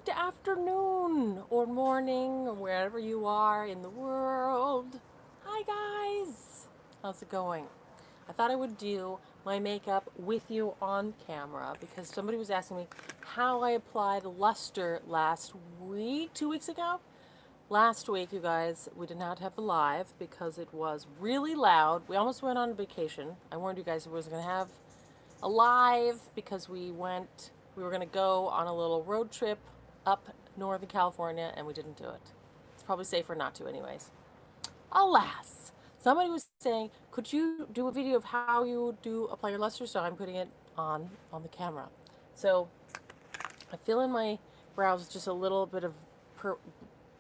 Good afternoon or morning or wherever you are in the world. Hi guys! How's it going? I thought I would do my makeup with you on camera because somebody was asking me how I applied luster last week, 2 weeks ago. Last week, you guys, we did not have a live because it was really loud. We almost went on vacation. I warned you guys I wasn't going to have a live because we were going to go on a little road trip up Northern California and we didn't do it. It's probably safer not to anyways. Alas, somebody was saying, could you do a video of how you do apply your luster? So I'm putting it on the camera. So I fill in my brows with just a little bit of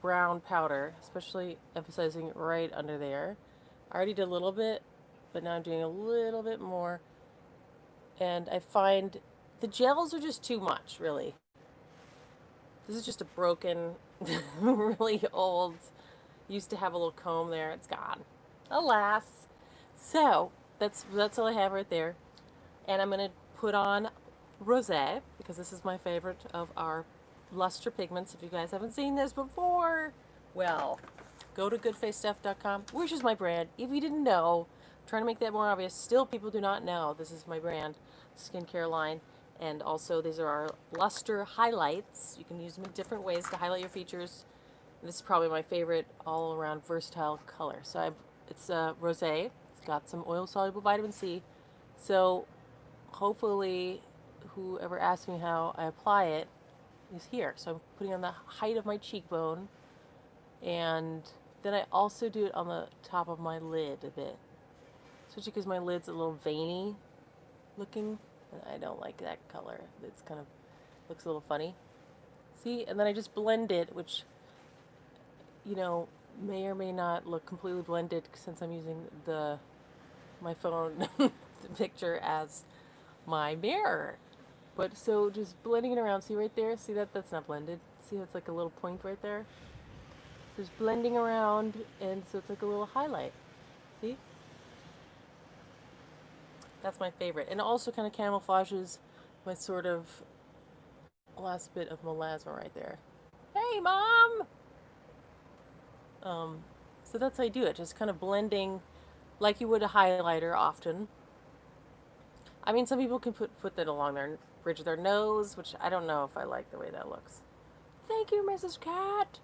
brown powder, especially emphasizing right under there. I already did a little bit, but now I'm doing a little bit more. And I find the gels are just too much, really. This is just a broken, really old, used to have a little comb there. It's gone. Alas. So, that's all I have right there. And I'm going to put on rosé, because this is my favorite of our luster pigments. If you guys haven't seen this before, well, go to goodfacestuff.com, which is my brand. If you didn't know, I'm trying to make that more obvious. Still, people do not know this is my brand skincare line. And also, these are our luster highlights. You can use them in different ways to highlight your features. And this is probably my favorite all-around versatile color. So it's rosé. It's got some oil-soluble vitamin C. So hopefully, whoever asked me how I apply it is here. So I'm putting on the height of my cheekbone, and then I also do it on the top of my lid a bit, especially because my lid's a little veiny looking. I don't like that color. It's kind of looks a little funny. See, and then I just blend it, which, you know, may or may not look completely blended since I'm using my phone picture as my mirror. But so just blending it around. See right there? See that? That's not blended. See how it's like a little point right there? Just blending around, and so it's like a little highlight. See? That's my favorite. And it also kind of camouflages my sort of last bit of melasma right there. Hey, Mom! So that's how I do it. Just kind of blending like you would a highlighter often. I mean, some people can put that along their bridge of their nose, which I don't know if I like the way that looks. Thank you, Mrs. Cat.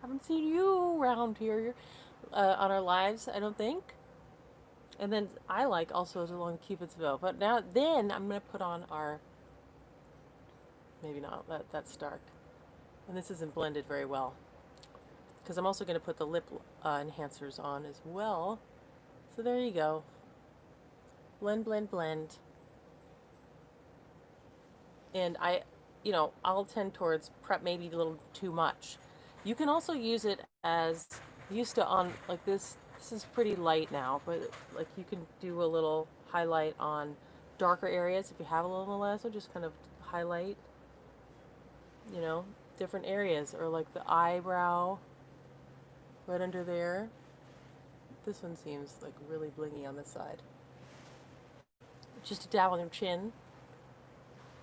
Haven't seen you around here on our lives, I don't think. And then I like also along Cupid's bow. But then I'm going to put on our, maybe not, that's dark. And this isn't blended very well. Because I'm also going to put the lip enhancers on as well. So there you go. Blend, blend, blend. And I'll tend towards prep maybe a little too much. You can also use it as, used to on, like this is pretty light now, but like you can do a little highlight on darker areas. If you have a little melasma, just kind of highlight, different areas, or like the eyebrow right under there. This one seems like really blingy on this side. Just a dab on your chin.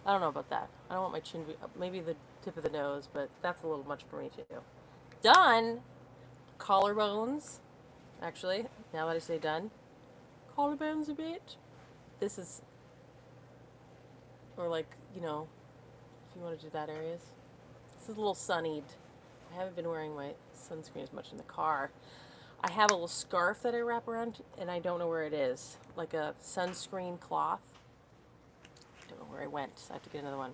I don't know about that. I don't want my chin to be, maybe the tip of the nose, but that's a little much for me too. Done! Collarbones. Actually, now that I say done, collarbones a bit. This is, or like, if you want to do that areas. This is a little sunnied. I haven't been wearing my sunscreen as much in the car. I have a little scarf that I wrap around, and I don't know where it is. Like a sunscreen cloth. I don't know where I went, so I have to get another one.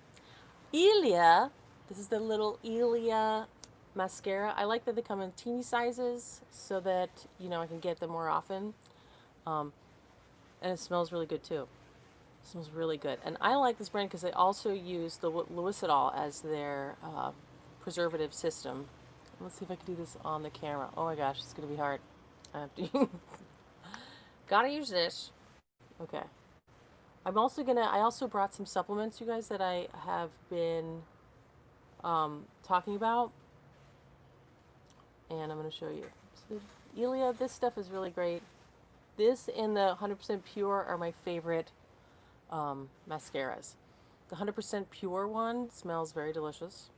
Ilia, this is the little Ilia Mascara. I like that they come in teeny sizes so that, I can get them more often. And it smells really good too. It smells really good. And I like this brand because they also use the Lucid as their preservative system. Let's see if I can do this on the camera. Oh my gosh, it's going to be hard. I have to. Gotta use this. Okay. I also brought some supplements, you guys, that I have been talking about. And I'm going to show you. So, Ilia, this stuff is really great. This and the 100% Pure are my favorite mascaras. The 100% Pure one smells very delicious.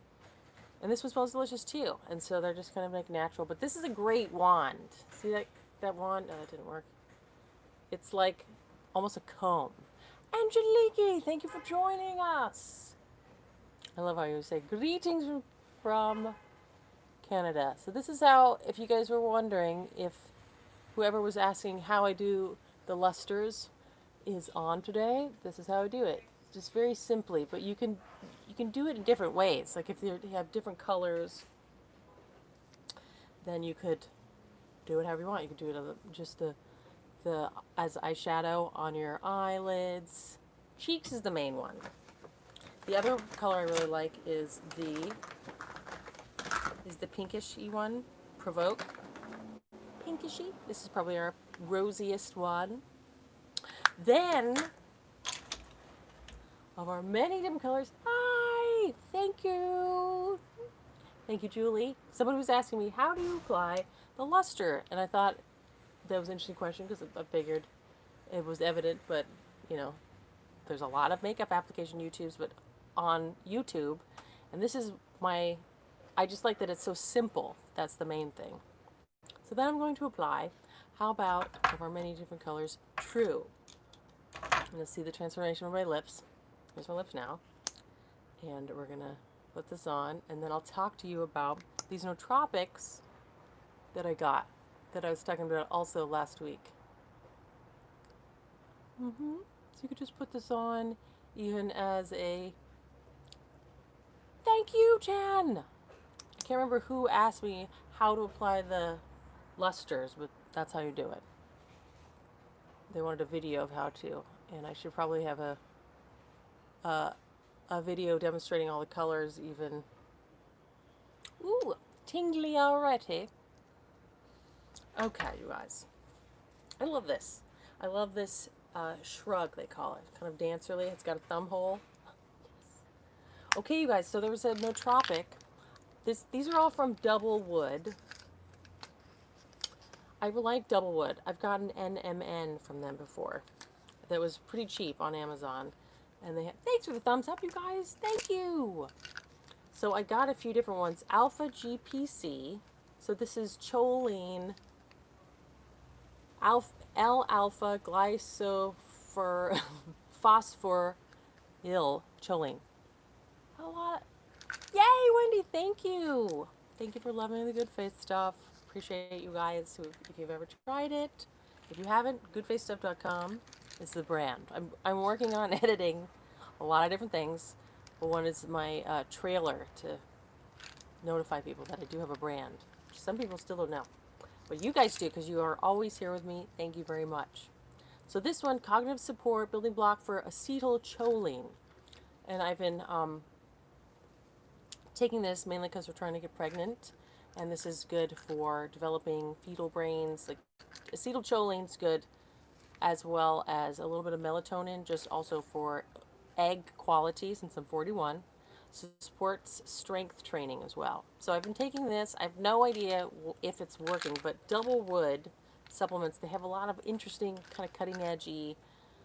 And this one smells delicious too. And so they're just kind of like natural. But this is a great wand. See that wand? Oh, that didn't work. It's like almost a comb. Angelique, thank you for joining us. I love how you say greetings from Canada. So this is how, if you guys were wondering, if whoever was asking how I do the lusters is on today, this is how I do it. Just very simply, but you can do it in different ways. Like if you have different colors, then you could do it however you want. You could do it just as eyeshadow on your eyelids. Cheeks is the main one. The other color I really like is the pinkishy one, Provoke. Pinkishy. This is probably our rosiest one. Then, of our many different colors, hi! Thank you! Thank you, Julie. Somebody was asking me, how do you apply the luster? And I thought that was an interesting question because I figured it was evident, but, you know, there's a lot of makeup application YouTubes, but on YouTube, and this is I just like that it's so simple. That's the main thing. So then I'm going to apply, how about, of our many different colors, True. I'm going to see the transformation of my lips. Here's my lips now. And we're going to put this on, and then I'll talk to you about these nootropics that I got, that I was talking about also last week. So you could just put this on even as a thank you, Jan. I can't remember who asked me how to apply the lusters, but that's how you do it. They wanted a video of how to, and I should probably have a video demonstrating all the colors even. Ooh, tingly already. Okay, you guys. I love this. I love this shrug, they call it. Kind of dancerly. It's got a thumb hole. Okay, you guys, so there was a nootropic. These are all from Doublewood. I like Doublewood. I've gotten NMN from them before. That was pretty cheap on Amazon. And they had, thanks for the thumbs up, you guys. Thank you. So I got a few different ones. Alpha GPC. So this is choline, L-alpha glycophoryl choline. A lot. Yay, Wendy, thank you. Thank you for loving the Good Faith stuff. Appreciate you guys if you've ever tried it. If you haven't, goodfaithstuff.com is the brand. I'm working on editing a lot of different things, but one is my trailer to notify people that I do have a brand. Some people still don't know, but you guys do because you are always here with me. Thank you very much. So this one, cognitive support, building block for acetylcholine, and I've been taking this mainly because we're trying to get pregnant, and this is good for developing fetal brains. Like acetylcholine's good, as well as a little bit of melatonin, just also for egg quality since I'm 41. So supports strength training as well. So I've been taking this. I have no idea if it's working, but Doublewood supplements, they have a lot of interesting kind of cutting edgy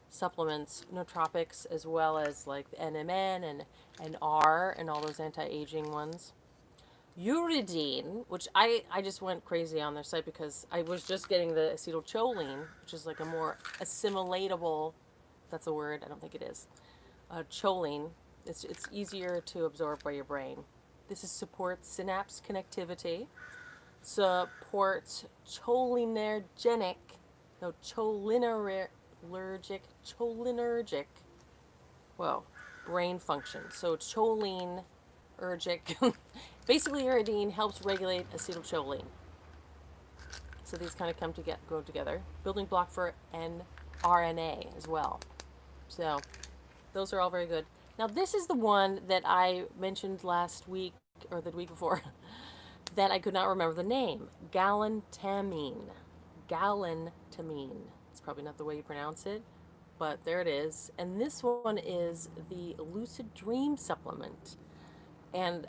supplements, nootropics, as well as like the NMN and R and all those anti-aging ones. Uridine, which I just went crazy on their site because I was just getting the acetylcholine, which is like a more assimilatable, if that's a word, I don't think it is, choline. It's easier to absorb by your brain. This is supports synapse connectivity, supports cholinergic, whoa, brain function. So cholinergic, basically uridine helps regulate acetylcholine. So these kind of go together. Building block for RNA as well. So those are all very good. Now this is the one that I mentioned last week, or the week before, that I could not remember the name. Galantamine. It's probably not the way you pronounce it, but there it is. And this one is the Lucid Dream supplement. And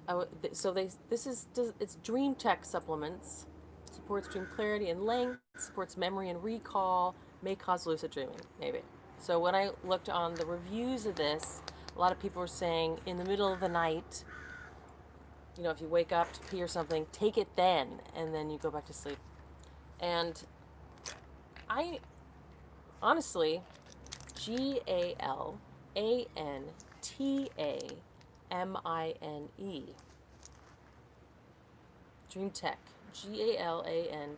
so it's Dream Tech supplements. Supports dream clarity and length, supports memory and recall, may cause lucid dreaming, maybe. So when I looked on the reviews of this, a lot of people were saying in the middle of the night, you know, if you wake up to pee or something, take it then, and then you go back to sleep. And I honestly, GALANTAMINE, Dream Tech, GALANTAMINE.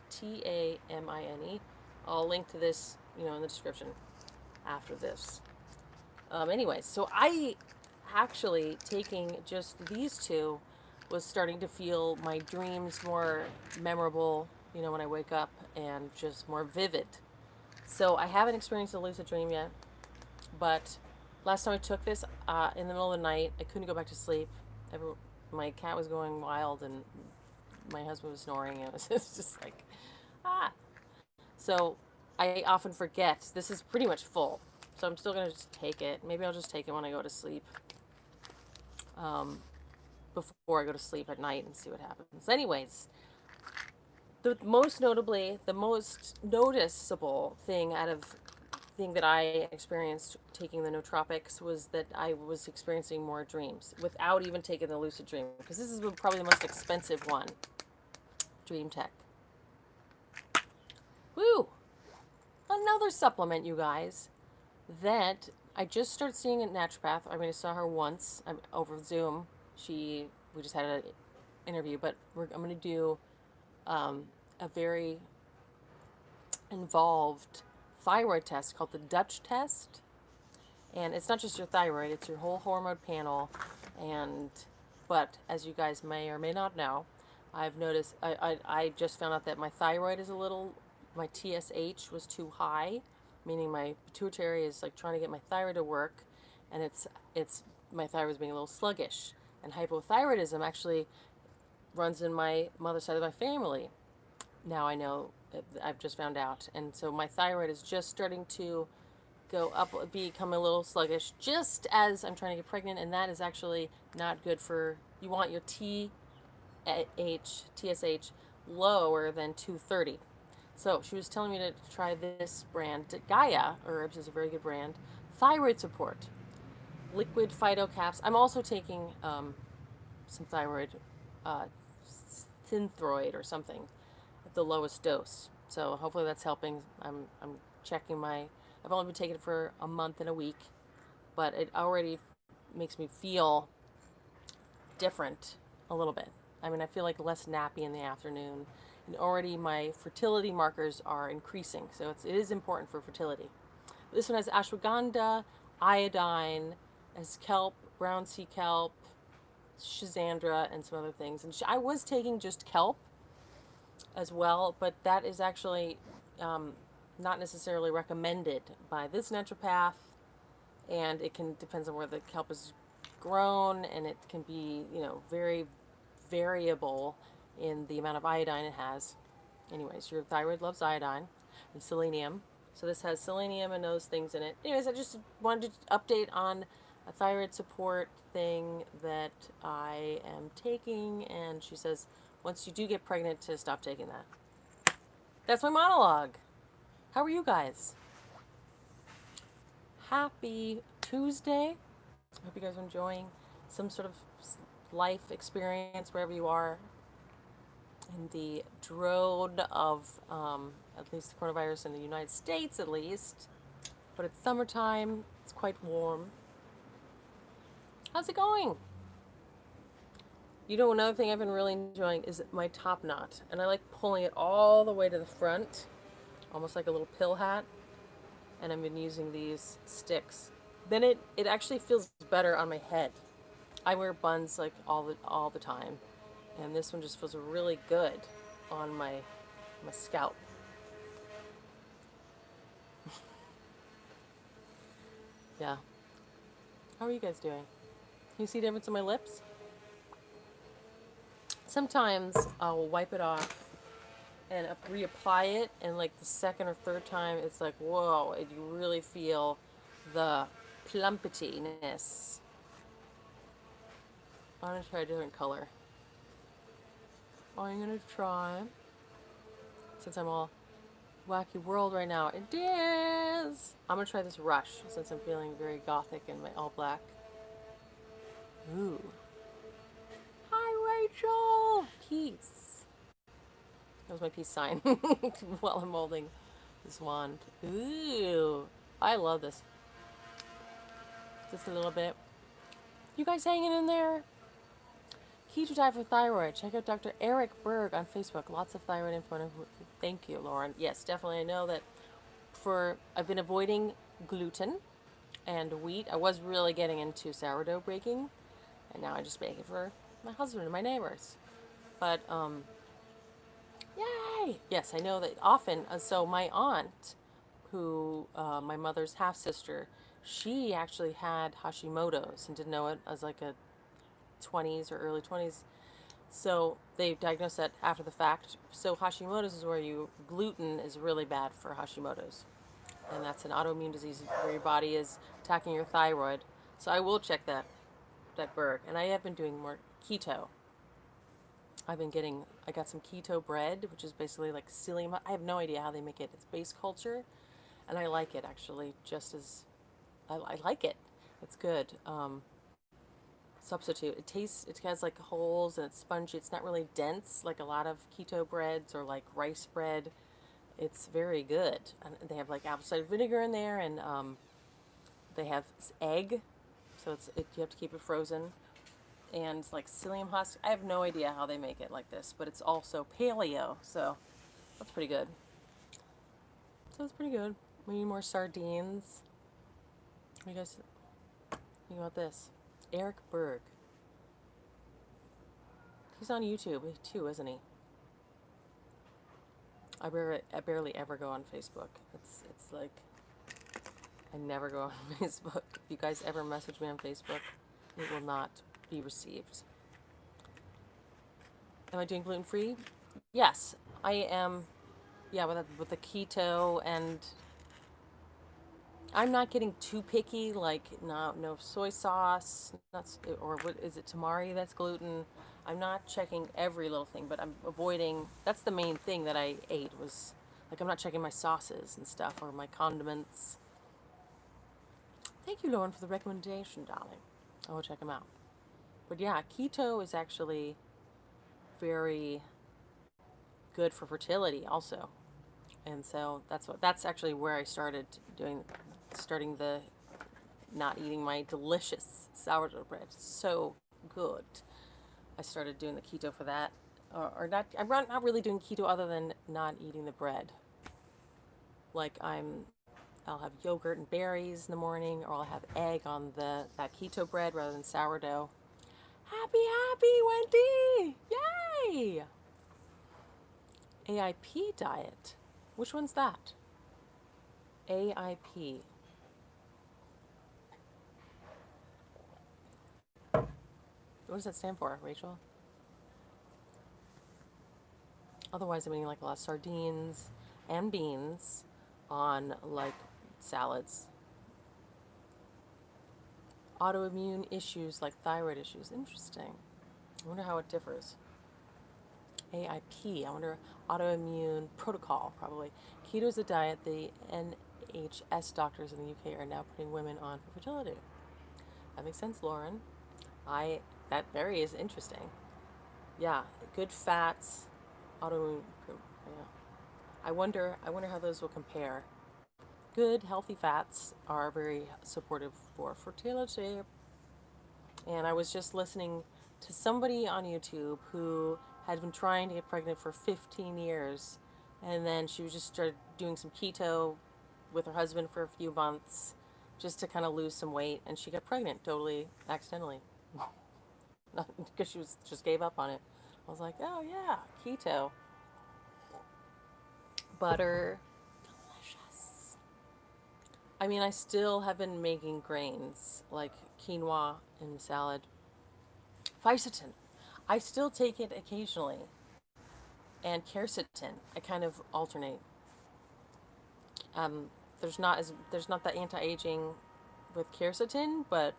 I'll link to this, you know, in the description after this. Anyways, so I actually taking just these two was starting to feel my dreams more memorable, you know, when I wake up, and just more vivid. So I haven't experienced a lucid dream yet, but last time I took this in the middle of the night, I couldn't go back to sleep. My cat was going wild, and my husband was snoring, and it was just like, ah. So I often forget. This is pretty much full, so I'm still going to just take it. Maybe I'll just take it when I go to sleep, before I go to sleep at night, and see what happens. Anyways, the most noticeable thing that I experienced taking the nootropics was that I was experiencing more dreams without even taking the lucid dream, because this is probably the most expensive one. Dream Tech. Woo! Another supplement, you guys, that I just started seeing at naturopath. I mean, I saw her once over Zoom. We just had an interview, but I'm going to do a very involved thyroid test called the Dutch test. And it's not just your thyroid, it's your whole hormone panel. But as you guys may or may not know, I've noticed, I just found out that my thyroid is my TSH was too high, meaning my pituitary is like trying to get my thyroid to work, and my thyroid is being a little sluggish. And hypothyroidism actually runs in my mother's side of my family. Now I know, I've just found out. And so my thyroid is just starting to go up, become a little sluggish, just as I'm trying to get pregnant, and that is actually not good for, you want your TSH lower than 230. So she was telling me to try this brand. Gaia Herbs is a very good brand. Thyroid support. Liquid phytocaps. I'm also taking some thyroid, Synthroid or something at the lowest dose. So hopefully that's helping. I'm checking I've only been taking it for a month and a week, but it already makes me feel different a little bit. I mean, I feel like less nappy in the afternoon, and already my fertility markers are increasing, so it is important for fertility. This one has ashwagandha, iodine, has kelp, brown sea kelp, schizandra, and some other things. And I was taking just kelp as well, but that is actually not necessarily recommended by this naturopath, and it depends on where the kelp is grown, and it can be, you know, very variable in the amount of iodine it has. Anyways, your thyroid loves iodine and selenium, so this has selenium and those things in it. Anyways, I just wanted to update on a thyroid support thing that I am taking, and she says once you do get pregnant to stop taking that. That's my monologue. How are you guys? Happy Tuesday. I hope you guys are enjoying some sort of life experience wherever you are in the drone of at least the coronavirus in the United States, at least. But it's summertime. It's quite warm. How's it going? You know, another thing I've been really enjoying is my top knot. And I like pulling it all the way to the front, almost like a little pill hat. And I've been using these sticks. Then it actually feels better on my head. I wear buns like all the time, and this one just feels really good on my scalp. Yeah. How are you guys doing? Can you see the difference in my lips? Sometimes I'll wipe it off and reapply it, and like the second or third time, it's like, whoa, and you really feel the plumpetiness. I'm gonna try a different color. I'm gonna try, since I'm all wacky world right now, it is. I'm gonna try this Rush, since I'm feeling very gothic in my all black. Ooh. Hi, was my peace sign while I'm holding this wand. Ooh, I love this. Just a little bit. You guys hanging in there? Keto diet for thyroid. Check out Dr. Eric Berg on Facebook. Lots of thyroid info. Thank you, Lauren. Yes, definitely. I know that I've been avoiding gluten and wheat. I was really getting into sourdough baking, and now I just bake it for my husband and my neighbors. But, yay! Yes, I know that often, so my aunt, who, my mother's half-sister, she actually had Hashimoto's and didn't know it as like a 20s or early 20s. So they diagnosed that after the fact. So Hashimoto's is where gluten is really bad for Hashimoto's. And that's an autoimmune disease where your body is attacking your thyroid. So I will check that Berg. And I have been doing more keto. I got some Keto Bread, which is basically like psyllium. I have no idea how they make it. It's base culture. And I like it actually, I like it. It's good. Substitute. It has like holes and it's spongy. It's not really dense like a lot of keto breads or like rice bread. It's very good. And they have like apple cider vinegar in there, and they have egg, so you have to keep it frozen, and it's like psyllium husk. I have no idea how they make it like this, but it's also paleo, so that's pretty good. So it's pretty good. We need more sardines. What do you guys think about this? Eric Berg. He's on YouTube too, isn't he? I barely ever go on Facebook. It's like I never go on Facebook. If you guys ever message me on Facebook, it will not be received. Am I doing gluten-free? Yes, I am. Yeah, with the keto, and I'm not getting too picky. Like no soy sauce, or what is it, tamari? That's gluten. I'm not checking every little thing, but I'm avoiding. That's the main thing that I ate was like I'm not checking my sauces and stuff or my condiments. Thank you, Lauren, for the recommendation, darling. I will check them out. But yeah, keto is actually very good for fertility also. And so that's actually where I starting the not eating my delicious sourdough bread. So good. I started doing the keto for that. I'm not really doing keto other than not eating the bread. Like I'll have yogurt and berries in the morning, or I'll have egg on that keto bread rather than sourdough. Happy, Wendy! Yay! Aip Diet. Which one's that? AIP. What does that stand for, Rachel? Otherwise, I'm eating like a lot of sardines and beans on like salads. Autoimmune issues like thyroid issues. Interesting. I wonder how it differs. AIP. I wonder, autoimmune protocol, probably. Keto is a diet the NHS doctors in the UK are now putting women on for fertility. That makes sense, Lauren. That very is interesting. Yeah, good fats, autoimmune. Yeah. I wonder how those will compare. Good, healthy fats are very supportive for fertility. And I was just listening to somebody on YouTube who had been trying to get pregnant for 15 years. And then she just started doing some keto with her husband for a few months just to kind of lose some weight. And she got pregnant totally accidentally. Not because she just gave up on it. I was like, oh yeah, keto. Butter. Delicious. I mean, I still have been making grains like quinoa in salad. Fisetin. I still take it occasionally. And quercetin. I kind of alternate. There's not the anti-aging with quercetin, but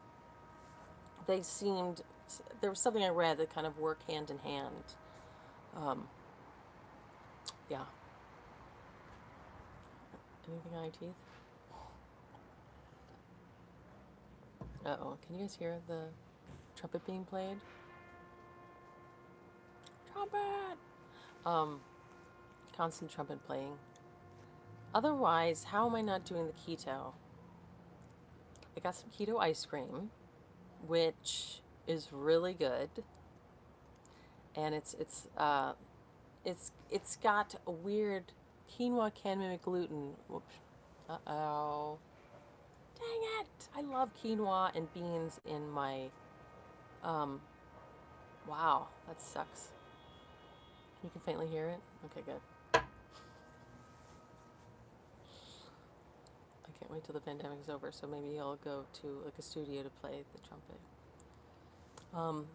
there was something I read that kind of work hand in hand. Yeah. Anything on your teeth? Uh-oh. Can you guys hear the trumpet being played? Trumpet! constant trumpet playing. Otherwise, how am I not doing the keto? I got some keto ice cream, which is really good, and it's got a weird quinoa can mimic gluten. Whoops. Uh-oh. Dang it! I love quinoa and beans in my wow, that sucks. You can faintly hear it? Okay, good. I can't wait till the pandemic's over, so maybe I'll go to like a studio to play the trumpet. Darn,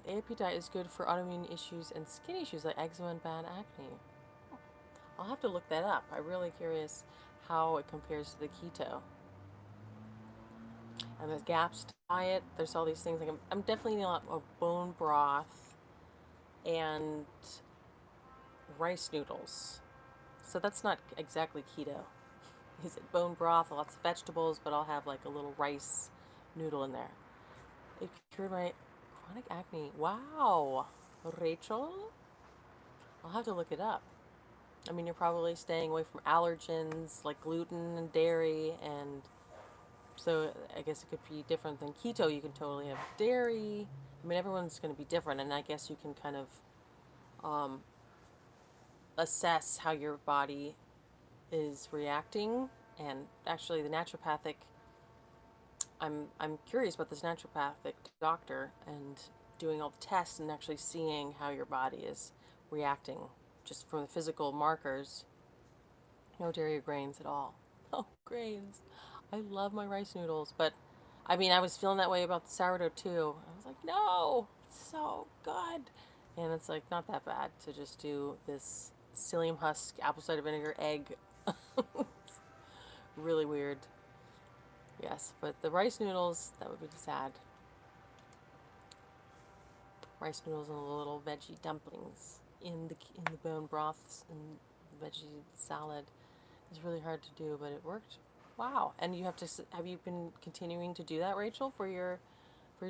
the Aip Diet is good for autoimmune issues and skin issues like eczema and bad acne. I'll have to look that up. I'm really curious how it compares to the keto. And the GAPS diet, there's all these things. Like I'm definitely eating a lot of bone broth and rice noodles. So that's not exactly keto. Is it bone broth, lots of vegetables, but I'll have like a little rice noodle in there. It cured my chronic acne. Wow. Rachel? I'll have to look it up. I mean, you're probably staying away from allergens like gluten and dairy, and so I guess it could be different than keto. You can totally have dairy. I mean, everyone's going to be different, and I guess you can kind of assess how your body is reacting. And actually, the naturopathic, I'm curious about this naturopathic doctor and doing all the tests and actually seeing how your body is reacting just from the physical markers. No dairy or grains at all. No grains. I love my rice noodles, but I mean, I was feeling that way about the sourdough too. I was like, no, it's so good. And it's like not that bad to just do this psyllium husk, apple cider vinegar, egg. Really weird. Yes, but the rice noodles, that would be sad. Rice noodles and the little veggie dumplings in the bone broths and veggie salad is really hard to do, but it worked. Wow. And you have you been continuing to do that, Rachel, for your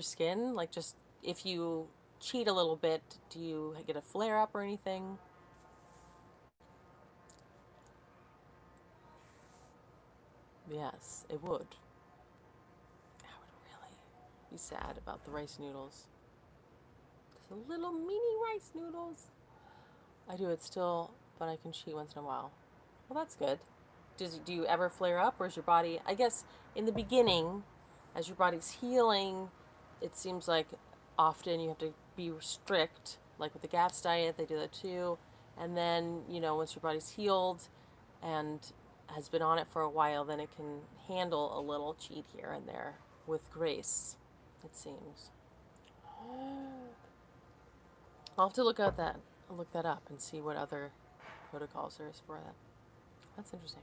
skin? Like just if you cheat a little bit, do you get a flare up or anything? Yes, it would. I would really be sad about the rice noodles. Just a little mini rice noodles. I do it still, but I can cheat once in a while. Well, that's good. Do you ever flare up, or is your body, I guess, in the beginning, as your body's healing, it seems like often you have to be strict, like with the GAPS diet, they do that too. And then, once your body's healed and has been on it for a while, then it can handle a little cheat here and there with grace, it seems. I'll have to look that up and see what other protocols there is for that. That's interesting.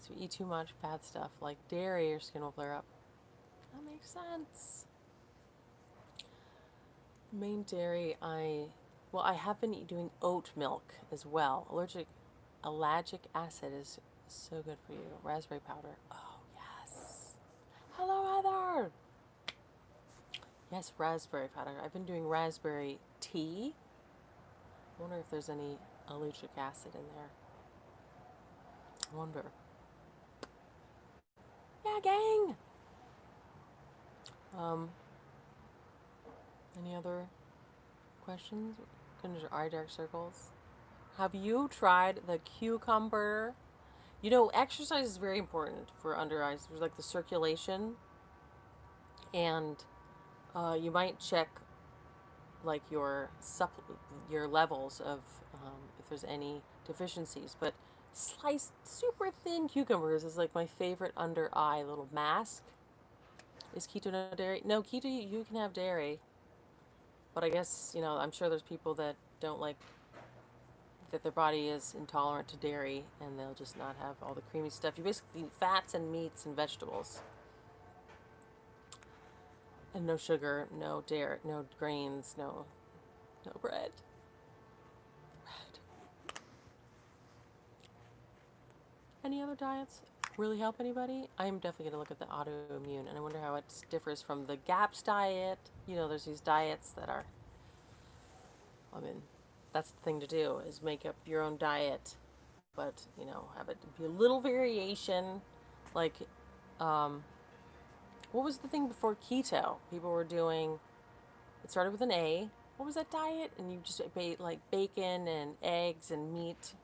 So you eat too much bad stuff like dairy, your skin will flare up. That makes sense. Main dairy, I have been doing oat milk as well. Ellagic acid is so good for you. Raspberry powder. Oh, yes. Hello, Heather. Yes, raspberry powder. I've been doing raspberry tea. I wonder if there's any ellagic acid in there. I wonder. Yeah, gang. Any other questions? Goodness, your eye dark circles. Have you tried the cucumber? Exercise is very important for under eyes. There's like the circulation, and you might check like your levels of if there's any deficiencies. But sliced super thin cucumbers is like my favorite under eye little mask. Is keto no dairy? No, keto you can have dairy. But I guess, I'm sure there's people that don't like that their body is intolerant to dairy and they'll just not have all the creamy stuff. You basically eat fats and meats and vegetables. And no sugar, no dairy, no grains, no bread. Any other diets really help anybody? I'm definitely going to look at the autoimmune, and I wonder how it differs from the GAPS diet. There's these diets that are, That's the thing to do, is make up your own diet, but, you know, have it be a little variation. Like, what was the thing before keto? People were doing, it started with an A. What was that diet? And you just ate like bacon and eggs and meat,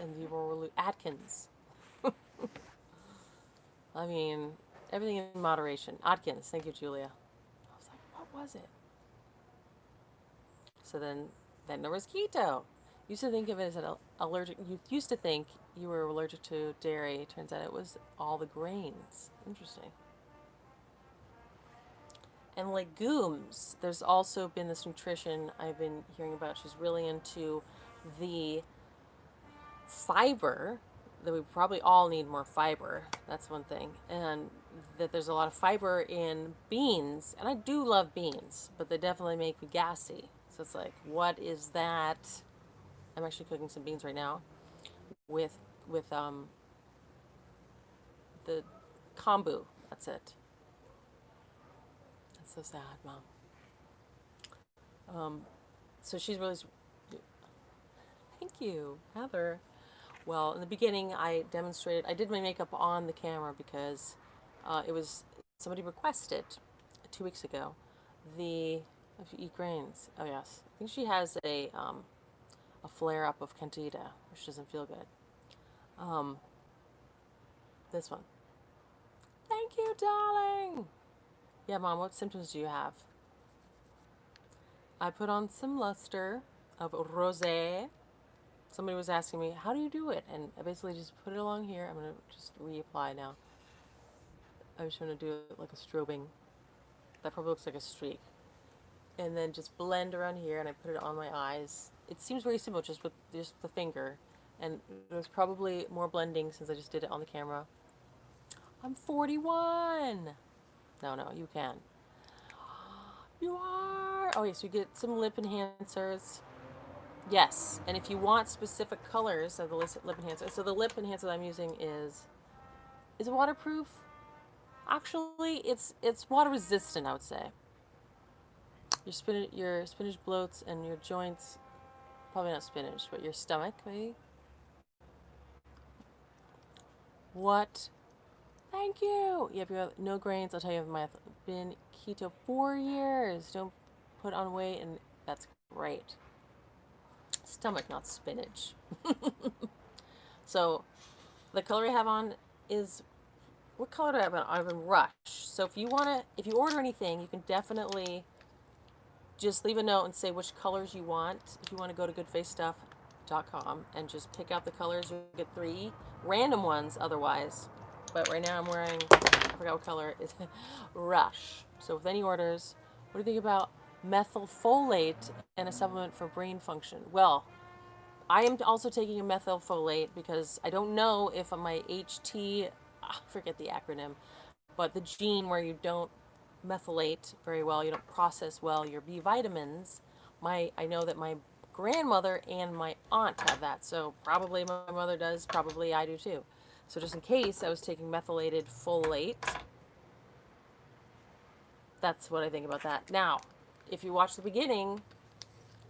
and people were Atkins. I mean, everything in moderation. Atkins, thank you, Julia. I was like, what was it? So then there was keto. Used to think of it as an allergic. You used to think you were allergic to dairy. Turns out it was all the grains. Interesting. And legumes. There's also been this nutrition I've been hearing about. She's really into the fiber, that we probably all need more fiber. That's one thing. And that there's a lot of fiber in beans. And I do love beans, but they definitely make me gassy. So it's like, what is that? I'm actually cooking some beans right now with the kombu. That's it. That's so sad, Mom. So she's really, thank you, Heather. Well, in the beginning, I demonstrated, I did my makeup on the camera because it was, somebody requested 2 weeks ago, if you eat grains, oh yes, I think she has a flare-up of candida, which doesn't feel good. This one. Thank you, darling. Yeah, Mom, what symptoms do you have? I put on some luster of rosé. Somebody was asking me, how do you do it? And I basically just put it along here. I'm going to just reapply now. I'm just going to do it like a strobing. That probably looks like a streak. And then just blend around here, and I put it on my eyes. It seems very simple, just with the finger. And there's probably more blending since I just did it on the camera. I'm 41. No, you can. You are. Oh, yes, you get some lip enhancers. Yes, and if you want specific colors of the lip enhancer, so the lip enhancer that I'm using is it waterproof? Actually, it's water resistant, I would say. Your spinach bloats and your joints, probably not spinach, but your stomach, maybe. What? Thank you. Yeah, if you have no grains, I'll tell you, I've been keto 4 years. Don't put on weight, and that's great. Stomach, not spinach. So the color I have on is, what color do I have on? I have a Rush. So if you order anything, you can definitely just leave a note and say which colors you want. If you want to go to goodfacestuff.com and just pick out the colors, you'll get 3 random ones otherwise. But right now I'm wearing, I forgot what color it is, Rush. So with any orders, what do you think about methylfolate and a supplement for brain function? Well, I am also taking a methylfolate because I don't know if my HT, I forget the acronym, but the gene where you don't methylate very well, you don't process well your B vitamins. I know that my grandmother and my aunt have that, so probably my mother does, probably I do too. So just in case, I was taking methylated folate. That's what I think about that. Now, if you watch the beginning,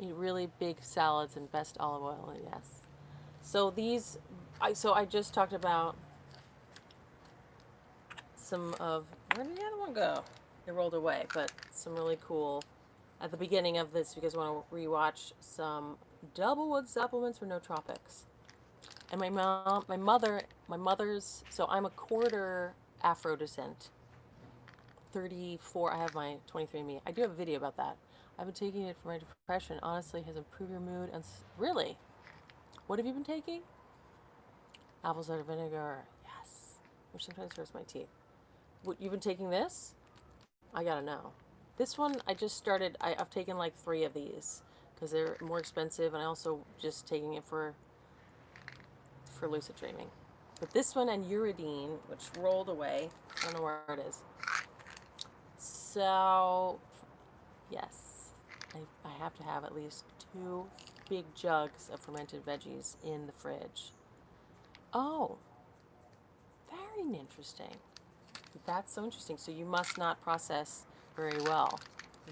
eat really big salads and best olive oil, yes. So I just talked about some of, where did the other one go? It rolled away, but some really cool, at the beginning of this, if you guys want to rewatch, some doublewood supplements for nootropics. And my mother's, so I'm a quarter Afro descent. 34, I have my 23andMe. I do have a video about that. I've been taking it for my depression. Honestly, has improved your mood. And really? What have you been taking? Apple cider vinegar. Yes. Which sometimes hurts my teeth. What, you've been taking this? I gotta know. This one, I just started, I've taken like 3 of these because they're more expensive, and I also just taking it for lucid dreaming. But this one and Uridine, which rolled away, I don't know where it is. So, yes, I have to have at least 2 big jugs of fermented veggies in the fridge. Oh, very interesting. That's so interesting. So you must not process very well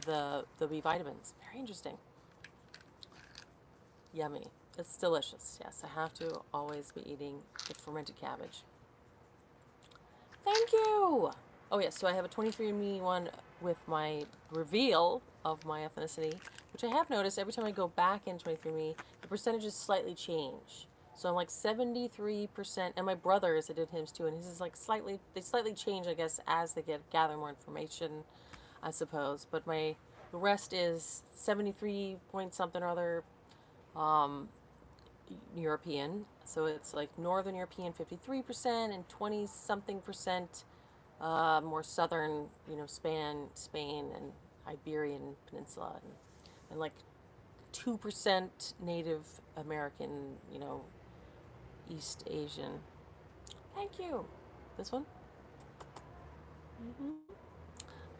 the B vitamins. Very interesting. Yummy. It's delicious. Yes, I have to always be eating the fermented cabbage. Thank you. Oh yes, so I have a 23andMe one with my reveal of my ethnicity, which I have noticed every time I go back in 23andMe, the percentages slightly change. So I'm like 73%, and my brothers, I did his too, and his is like they slightly change, I guess, as they gather more information, I suppose. But the rest is 73 point something or other, European. So it's like Northern European 53% and 20 something percent more southern, Spain and Iberian Peninsula, and like 2% Native American, East Asian. Thank you. This one?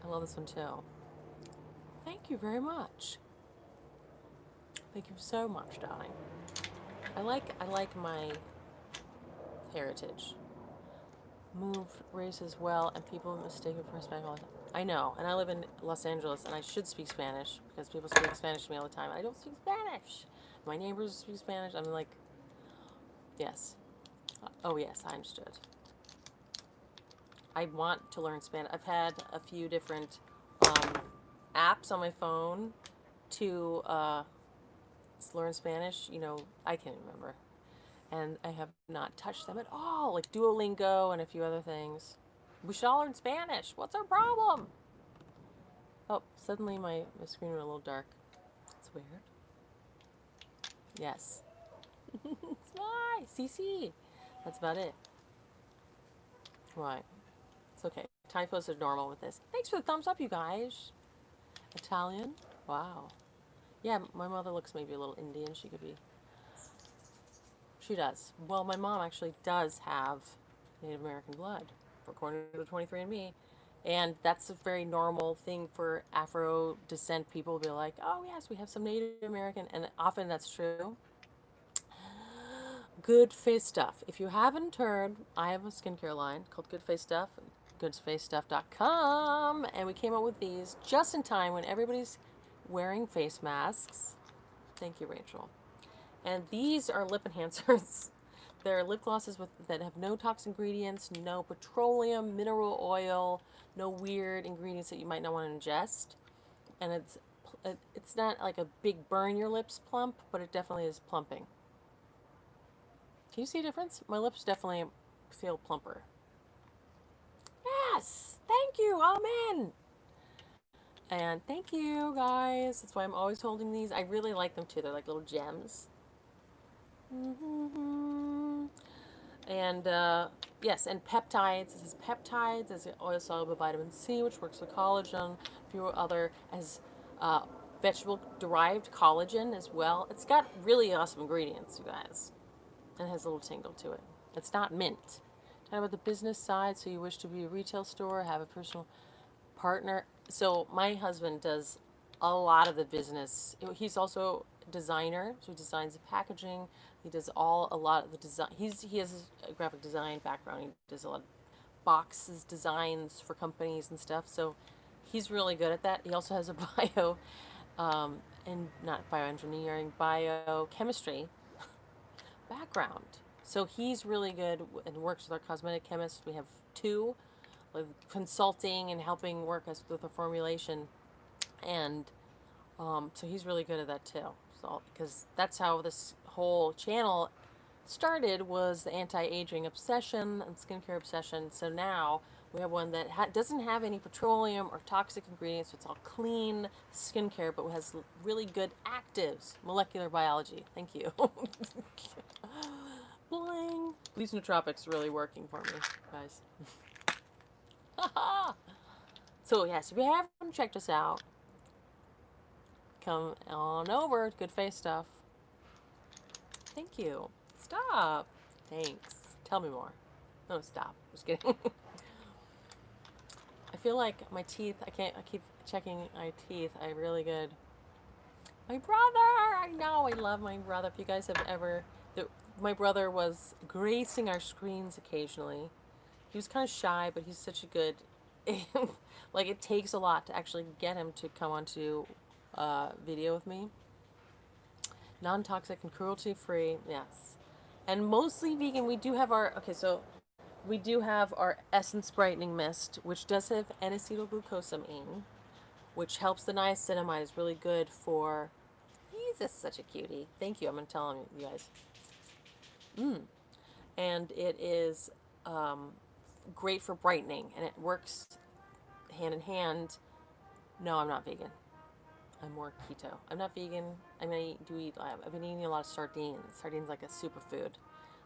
I love this one too. Thank you very much. Thank you so much, darling. I like my heritage. Moved race as well, and people mistake it for Hispanic all the time. I know, and I live in Los Angeles, and I should speak Spanish because people speak Spanish to me all the time. I don't speak Spanish. My neighbors speak Spanish. I'm like, yes. Oh, yes, I understood. I want to learn Spanish. I've had a few different apps on my phone to learn Spanish. I can't remember. And I have not touched them at all, like Duolingo and a few other things. We should all learn Spanish. What's our problem? Oh, suddenly my screen went a little dark. It's weird. Yes. It's why. CC. That's about it. Right. It's okay. Typos are normal with this. Thanks for the thumbs up, you guys. Italian? Wow. Yeah, my mother looks maybe a little Indian. She could be. She does. Well, my mom actually does have Native American blood, according to the 23andMe. And that's a very normal thing for Afro descent people to be like, oh, yes, we have some Native American. And often that's true. Good Face Stuff. If you haven't heard, I have a skincare line called Good Face Stuff, goodfacestuff.com. And we came up with these just in time when everybody's wearing face masks. Thank you, Rachel. And these are lip enhancers. They're lip glosses that have no toxic ingredients, no petroleum, mineral oil, no weird ingredients that you might not want to ingest. And it's not like a big burn your lips plump, but it definitely is plumping. Can you see a difference? My lips definitely feel plumper. Yes! Thank you! Amen! And thank you, guys. That's why I'm always holding these. I really like them, too. They're like little gems. And yes, and peptides. This is peptides as oil soluble vitamin C, which works with collagen. A few other as vegetable derived collagen as well. It's got really awesome ingredients, you guys. And it has a little tingle to it. It's not mint. Talking about the business side, so you wish to be a retail store, have a personal partner. So my husband does a lot of the business. He's also a designer, so he designs the packaging. He does a lot of the design. He has a graphic design background. He does a lot of boxes, designs for companies and stuff. So he's really good at that. He also has a and not bioengineering, biochemistry background. So he's really good and works with our cosmetic chemists. We have two, like consulting and helping work us with the formulation. And so he's really good at that too. So because that's how this whole channel started, was the anti-aging obsession and skincare obsession. So now we have one that doesn't have any petroleum or toxic ingredients. So it's all clean skincare, but has really good actives, molecular biology. Thank you. Bling. These nootropics are really working for me, guys. So yes, if you haven't checked us out, come on over. Good Face Stuff. Thank you. Stop. Thanks. Tell me more. No, stop. Just kidding. I feel like my teeth, I keep checking my teeth. I really good. My brother! I know, I love my brother. If you guys have ever, my brother was gracing our screens occasionally. He was kind of shy, but he's such a good, like it takes a lot to actually get him to come onto video with me. Non-toxic and cruelty-free, yes. And mostly vegan. We do have our, okay, so we do have our Essence Brightening Mist, which does have N-acetylglucosamine, which helps the niacinamide. Is really good for, he's just such a cutie. Thank you, I'm going to tell him, you guys. And it is great for brightening, and it works hand in hand. No, I'm not vegan. I'm more keto. I'm not vegan. I've been eating a lot of sardines. Sardines like a superfood.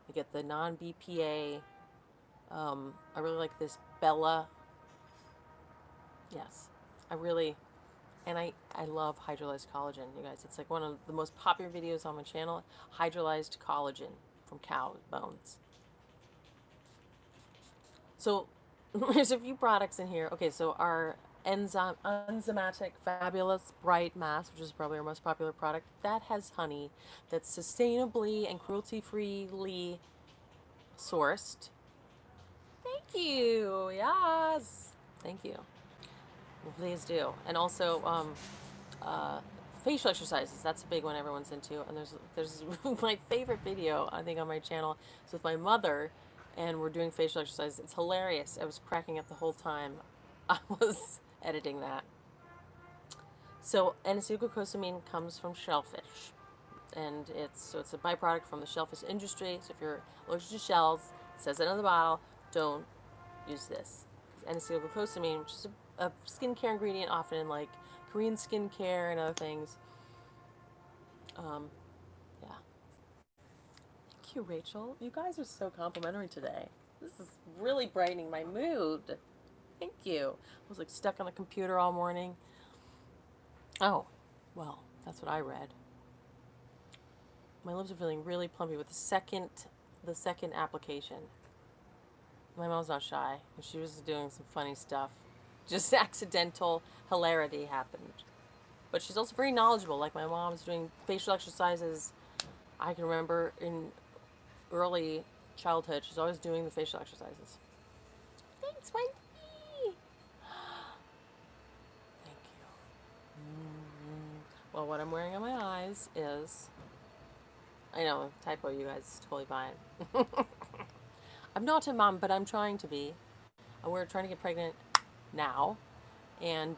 I get the non-BPA. I really like this Bella. Yes, and I love hydrolyzed collagen, you guys. It's like one of the most popular videos on my channel. Hydrolyzed collagen from cow bones. So there's a few products in here. Okay, so our enzymatic fabulous bright mask, which is probably our most popular product, that has honey that's sustainably and cruelty-freely sourced. Thank you. Yes. Thank you. Well, please do. And also facial exercises. That's a big one everyone's into. And there's my favorite video, I think, on my channel. It's with my mother, and we're doing facial exercises. It's hilarious. I was cracking up the whole time I was editing that. So N-acetylglucosamine comes from shellfish, and it's a byproduct from the shellfish industry. So if you're allergic to shells, it says it on the bottle, don't use this. N-acetylglucosamine, which is a skincare ingredient, often in like Korean skincare and other things. Yeah. Thank you, Rachel. You guys are so complimentary today. This is really brightening my mood. Thank you. I was like stuck on the computer all morning. Oh, well, that's what I read. My lips are feeling really plumpy with the second application. My mom's not shy, and she was doing some funny stuff. Just accidental hilarity happened. But she's also very knowledgeable. Like my mom's doing facial exercises. I can remember in early childhood, she's always doing the facial exercises. Thanks, Wendy. Thank you. Well, what I'm wearing on my eyes is, I know, typo, you guys, it's totally fine. I'm not a mom, but I'm trying to be. We're trying to get pregnant now. And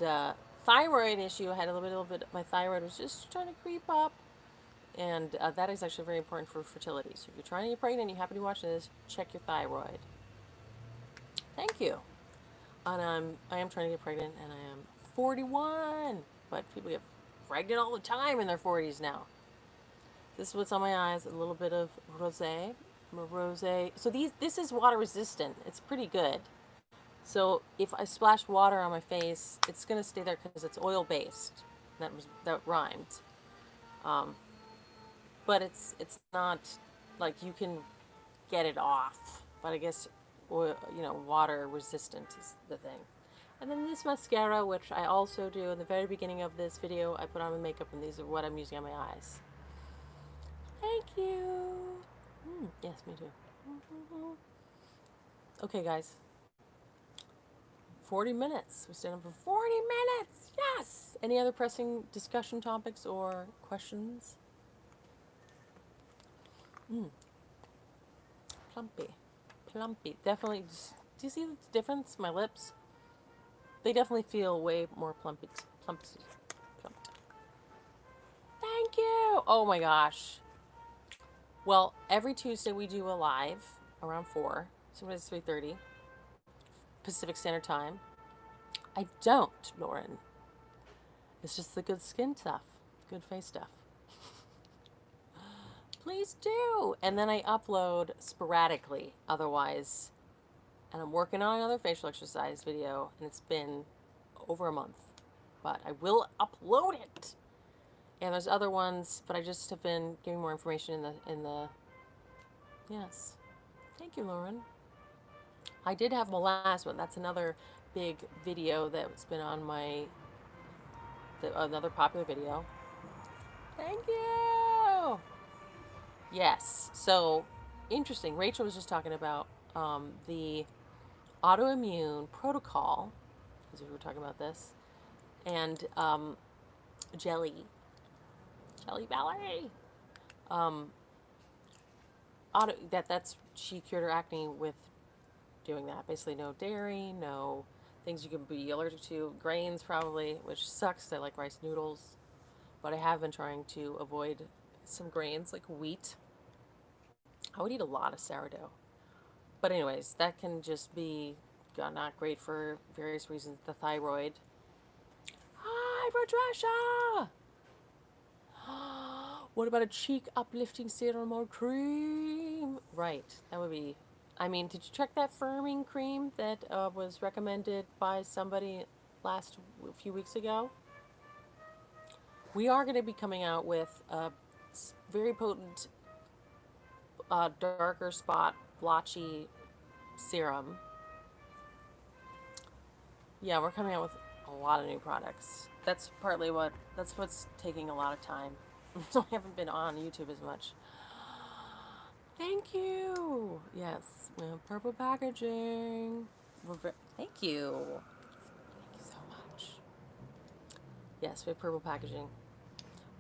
thyroid issue, I had a little bit, my thyroid was just trying to creep up. And that is actually very important for fertility. So if you're trying to get pregnant and you happen to be watching this, check your thyroid. Thank you. And I am trying to get pregnant, and I am 41. But people get pregnant all the time in their 40s now. This is what's on my eyes, a little bit of rosé. So this is water resistant. It's pretty good. So if I splash water on my face, it's gonna stay there because it's oil based. That rhymed. But it's not like you can get it off. But I guess oil, water resistant is the thing. And then this mascara, which I also do in the very beginning of this video, I put on my makeup, and these are what I'm using on my eyes. Thank you. Yes, me too. Okay, guys. 40 minutes. We stayed on for 40 minutes. Yes. Any other pressing discussion topics or questions? Plumpy. Definitely. Do you see the difference? My lips. They definitely feel way more plumped. Thank you. Oh my gosh. Well, every Tuesday we do a live around 4. Sometimes 3:30 Pacific Standard Time. I don't, Lauren. It's just the good skin stuff, good face stuff. Please do. And then I upload sporadically otherwise. And I'm working on another facial exercise video, and it's been over a month. But I will upload it. And there's other ones, but I just have been giving more information in the yes. Thank you, Lauren. I did have my last one. That's another big video that's been on another popular video. Thank you. Yes. So interesting. Rachel was just talking about the autoimmune protocol, because we were talking about this, and Jelly Belly. Um, she cured her acne with doing that. Basically, no dairy, no things you can be allergic to, grains probably, which sucks. I like rice noodles, but I have been trying to avoid some grains like wheat. I would eat a lot of sourdough. But anyways, that can just be not great for various reasons. The thyroid. Hi, Patricia! What about a cheek uplifting serum or cream? Right, that would be. I mean, did you check that firming cream that was recommended by somebody a few weeks ago? We are going to be coming out with a very potent, darker spot blotchy serum. Yeah, we're coming out with a lot of new products. That's what's taking a lot of time. So I haven't been on YouTube as much. Thank you. Yes, we have purple packaging. Thank you. Thank you so much. Yes, we have purple packaging.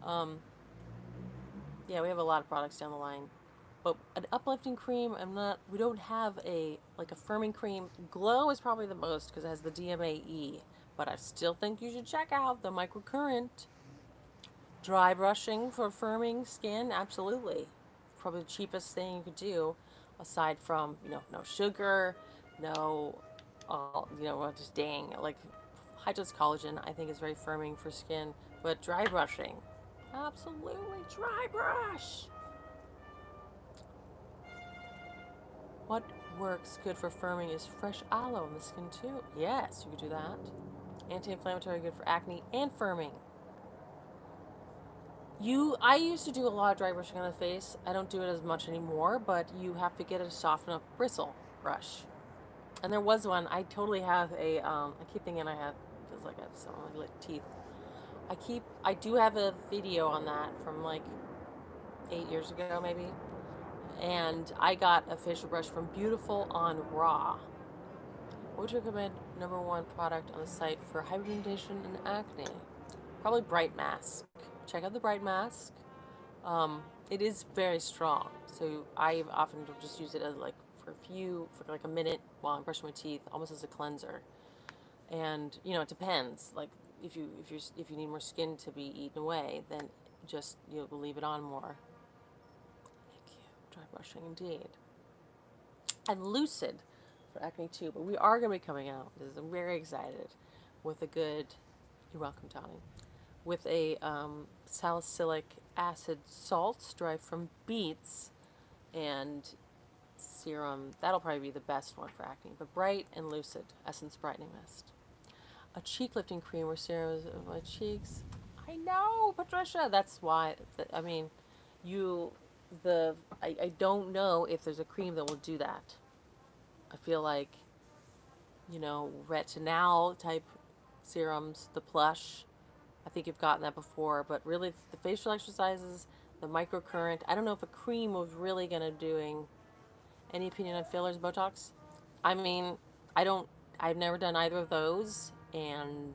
Yeah, we have a lot of products down the line. But an uplifting cream, we don't have a firming cream. Glow is probably the most because it has the DMAE. But I still think you should check out the microcurrent. Dry brushing for firming skin, absolutely. Probably the cheapest thing you could do, aside from, no sugar, no, just dang. Like, Hydrolyzed Collagen, I think, is very firming for skin. But dry brushing, absolutely, dry brush. What works good for firming is fresh aloe in the skin, too. Yes, you could do that. Anti-inflammatory, good for acne and firming. I used to do a lot of dry brushing on the face. I don't do it as much anymore, but you have to get a soft enough bristle brush. And there was one. I totally have I keep thinking I have, because like I have some of my teeth. I do have a video on that from like 8 years ago maybe. And I got a facial brush from Beautiful on Raw. What would you recommend #1 product on the site for hyperpigmentation and acne? Probably Bright Mask. Check out the Bright Mask. It is very strong, so I often just use it as for like a minute while I'm brushing my teeth, almost as a cleanser. And it depends. Like if you need more skin to be eaten away, then just leave it on more. Thank you. Dry brushing indeed. And Lucid for acne too, but we are going to be coming out. I'm very excited with a good. You're welcome, Tony. With a salicylic acid salts derived from beets and serum. That'll probably be the best one for acne. But Bright and Lucid Essence Brightening Mist. A cheek lifting cream or serum of my cheeks. I know, Patricia. That's why. I don't know if there's a cream that will do that. I feel like, retinol type serums, the plush. I think you've gotten that before, but really the facial exercises, the microcurrent. I don't know if a cream was really gonna doing. Any opinion on fillers, Botox? I mean, I've never done either of those, and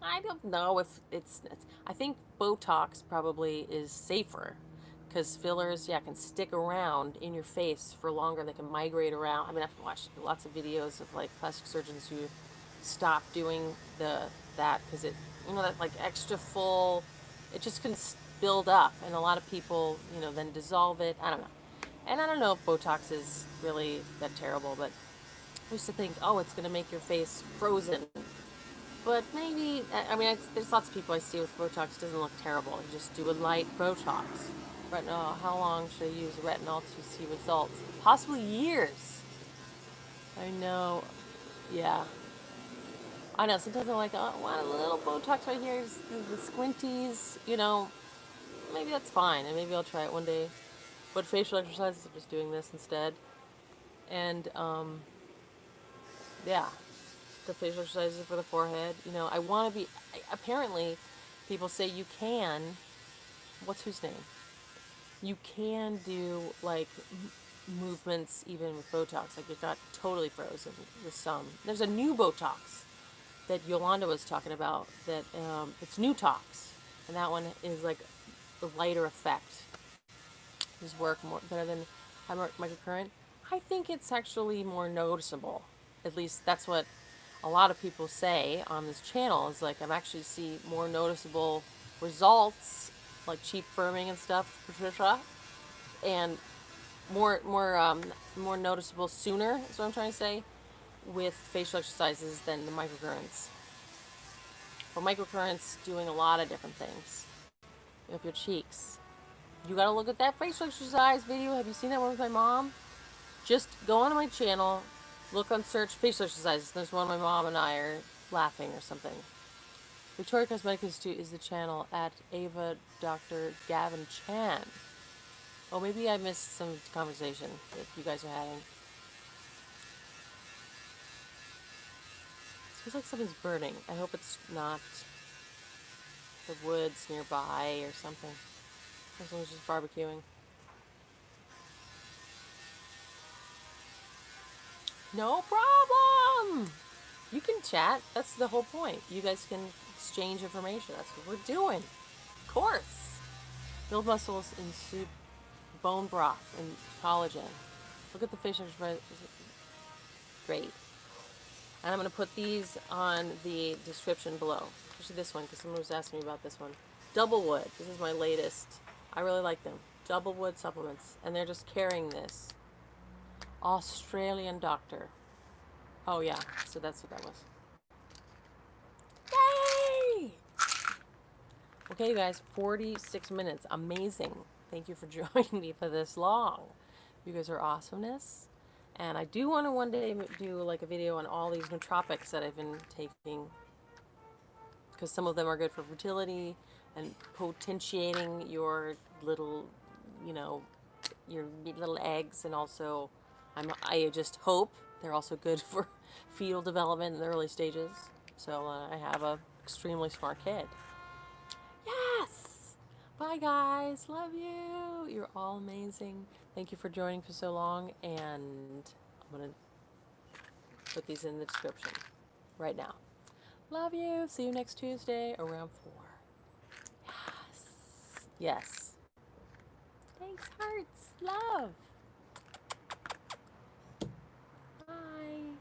I don't know if I think Botox probably is safer because fillers, can stick around in your face for longer. They can migrate around. I mean, I've watched lots of videos of like plastic surgeons who stop doing that because that like extra full, it just can build up, and a lot of people then dissolve it. I don't know. And I don't know if Botox is really that terrible, but I used to think, oh, it's going to make your face frozen. But maybe, there's lots of people I see with Botox. It doesn't look terrible. You just do a light Botox. Retinol, how long should I use retinol to see results? Possibly years. I know, yeah. I know, sometimes I'm like, oh, I want a little Botox right here, just the squinties, maybe that's fine, and maybe I'll try it one day. But facial exercises, I'm just doing this instead. And, yeah, the facial exercises for the forehead. I want to be, apparently, people say you can, whose name? You can do, like, movements even with Botox. Like, you're not totally frozen with some. There's a new Botox that Yolanda was talking about that, it's Newtox. And that one is, like, a lighter effect. Does work more better than microcurrent? I think it's actually more noticeable. At least that's what a lot of people say on this channel. Is like I'm actually see more noticeable results, like cheap firming and stuff, Patricia, and more noticeable sooner. Is what I'm trying to say with facial exercises than the microcurrents. But microcurrents doing a lot of different things with your cheeks. You gotta look at that facial exercise video. Have you seen that one with my mom? Just go onto my channel, look on search facial exercises. There's one my mom and I are laughing or something. Victoria Cosmetics Institute is the channel at Ava Dr. Gavin Chan. Oh, maybe I missed some conversation that you guys are having. It feels like something's burning. I hope it's not the woods nearby or something. Or someone's just barbecuing. No problem! You can chat. That's the whole point. You guys can exchange information. That's what we're doing. Of course. Build muscles in soup, bone broth, and collagen. Look at the fish exercise. Great. And I'm going to put these on the description below. Especially this one, because someone was asking me about this one. Doublewood. This is my latest. I really like them. Doublewood supplements. And they're just carrying this. Australian doctor. Oh, yeah. So that's what that was. Yay! Okay, you guys. 46 minutes. Amazing. Thank you for joining me for this long. You guys are awesomeness. And I do want to one day do like a video on all these nootropics that I've been taking. Because some of them are good for fertility and potentiating your little, you know, your little eggs. And also, I just hope they're also good for fetal development in the early stages. So I have a extremely smart kid. Yes! Bye, guys. Love you. You're all amazing. Thank you for joining for so long. And I'm going to put these in the description right now. Love you. See you next Tuesday around 4. Yes. Yes. Thanks, hearts. Love. Bye.